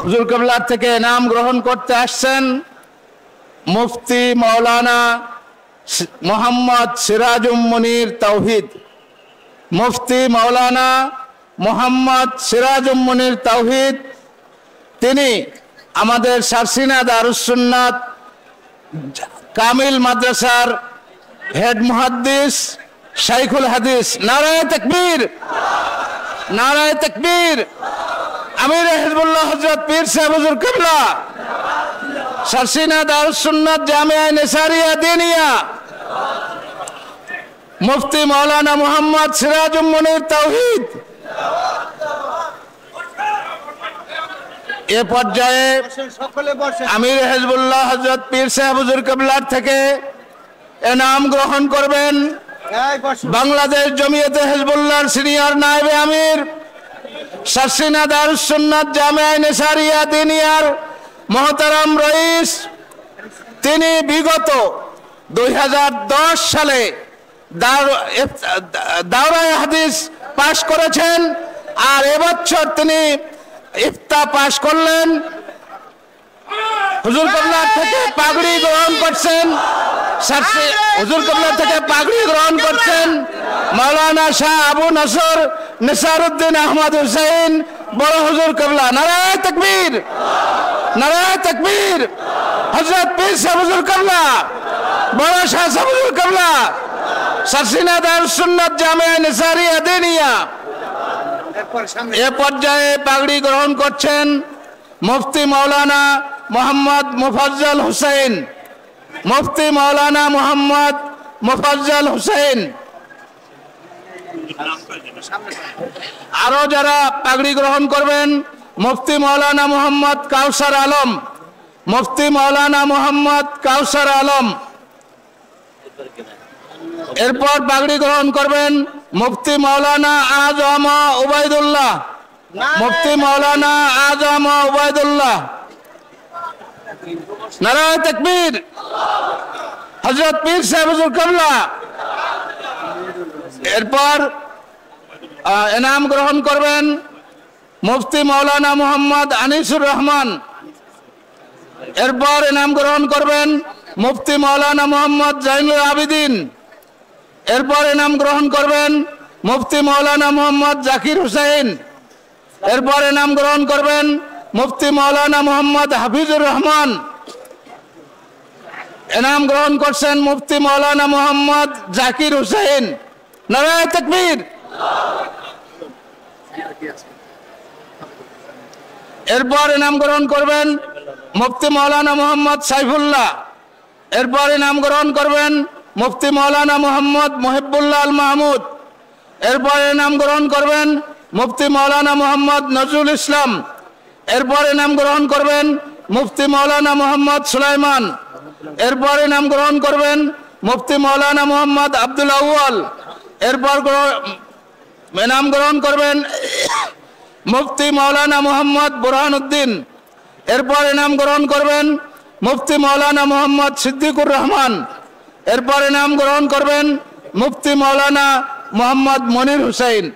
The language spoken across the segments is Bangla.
হুজুর কেবলার থেকে নাম গ্রহণ করতে আসছেন মুফতি মাওলানা মোহাম্মদ সিরাজুম মুনির তৌহিদ। মুফতি মাওলানা মোহাম্মদ সিরাজুম মুনির তৌহিদ তিনি আমাদের সারসিনা দারুস সুন্নাত কামিল মাদ্রাসার হেড মুহাদ্দিস শাইখুল হাদিস। নারায়ে তাকবীর, নারায়ে তাকবীর। আমির হিজবুল্লাহ হযরত পীর সাহেব হুজুর কিবলা সারসিনা দারুস সুন্নাত জামিয়া নিসারিয়া দিনিয়া মুফতি মাওলানা মোহাম্মদ সিরাজুম মুনির তৌহিদ। এ পর্যায়ে আমির হিজবুল্লাহ হযরত পীর সাহেব হুজুর কিবলার থেকে এনাম গ্রহণ করবেন বাংলাদেশ জমিয়তে হিজবুল্লাহর সিনিয়র নায়েবে আমির সারসিনা দারুস সুন্নাত জামিয়া নিসারিয়া দিনিয়ার মোহতারাম রইস। তিনি বিগত 2010 সালে দাওরায়ে হাদিস পাশ করেছেন আর এবছর তিনি ইফতা পাশ করলেন। হুজুর কিবলার থেকে পাগড়ি গ্রহণ করছেন হুজুর কিবলার থেকে পাগড়ি গ্রহণ করছেন মাওলানা শাহ আবু নসর নিসারউদ্দিন আহমদ হুসাইন বড় হুজুর কিবলা। নারায়ে তাকবীর, নারায়ে তাকবীর। হযরত পীর সাহেব হুজুর কিবলা বড় শাহ সাহেব হুজুর কিবলা সারসিনা দারুস সুন্নাত জামিয়া নিসারিয়া দিনিয়া। এ পর্যায়ে পাগড়ি গ্রহণ করছেন মুফতি মাওলানা মোহাম্মদ মুফাজ্জল হুসাইন। মুফতি মাওলানা মোহাম্মদ মুফাজ্জল হুসাইন। আরো যারা পাগড়ি গ্রহণ করবেন মুফতি মাওলানা মোহাম্মদ কাউসার আলম। মুফতি মাওলানা মোহাম্মদ কাউসার আলম। এরপর পাগড়ি গ্রহণ করবেন মুফতি মাওলানা আজম উবাইদুল্লাহ। মুফতি মাওলানা আজম উবাইদুল্লাহ। নারায়ে তাকবীর। হযরত পীর সাহেব হুজুর কিবলা। এরপর এনাম গ্রহণ করবেন মুফতি মাওলানা মোহাম্মদ আনিসুর রহমান। এরপর এনাম গ্রহণ করবেন মুফতি মাওলানা মোহাম্মদ জাইনুল আবিদিন। এরপর এনাম গ্রহণ করবেন মুফতি মাওলানা মোহাম্মদ জাকির হুসাইন। এরপর এনাম গ্রহণ করবেন মুফতি মাওলানা মোহাম্মদ হাফিজুর রহমান। এনাম গ্রহণ করছেন মুফতি মাওলানা মোহাম্মদ জাকির হুসাইন। নারায়ে তাকবীর। এরপর এনাম গ্রহণ করবেন মুফতি মাওলানা মোহাম্মদ সাইফুল্লাহ। এরপর এনাম গ্রহণ করবেন মুফতি মাওলানা মোহাম্মদ মুহিবুল্লাহ আল মাহমুদ। এরপর এনাম গ্রহণ করবেন মুফতি মাওলানা মোহাম্মদ নজরুল ইসলাম। এরপর এনাম গ্রহণ করবেন মুফতি মাওলানা মোহাম্মদ সুলাইমান। এরপর এনাম গ্রহণ করবেন মুফতি মাওলানা মোহাম্মদ আব্দুল আউয়াল। এরপর এনাম গ্রহণ করবেন মুফতি মাওলানা মোহাম্মদ বুরহানুদ্দিন। এরপর এনাম গ্রহণ করবেন মুফতি মাওলানা মোহাম্মদ সিদ্দিকুর রহমান। এরপর এনাম গ্রহণ করবেন মুফতি মাওলানা মোহাম্মদ মনির হুসাইন।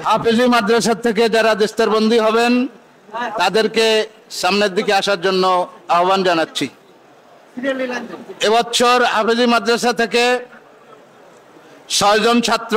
হাফেজি মাদ্রাসা থেকে যারা দেশবন্দি হবেন তাদেরকে সামনের দিকে আসার জন্য আহ্বান জানাচ্ছি। এবছর হাফেজি মাদ্রাসা থেকে 6 জন ছাত্র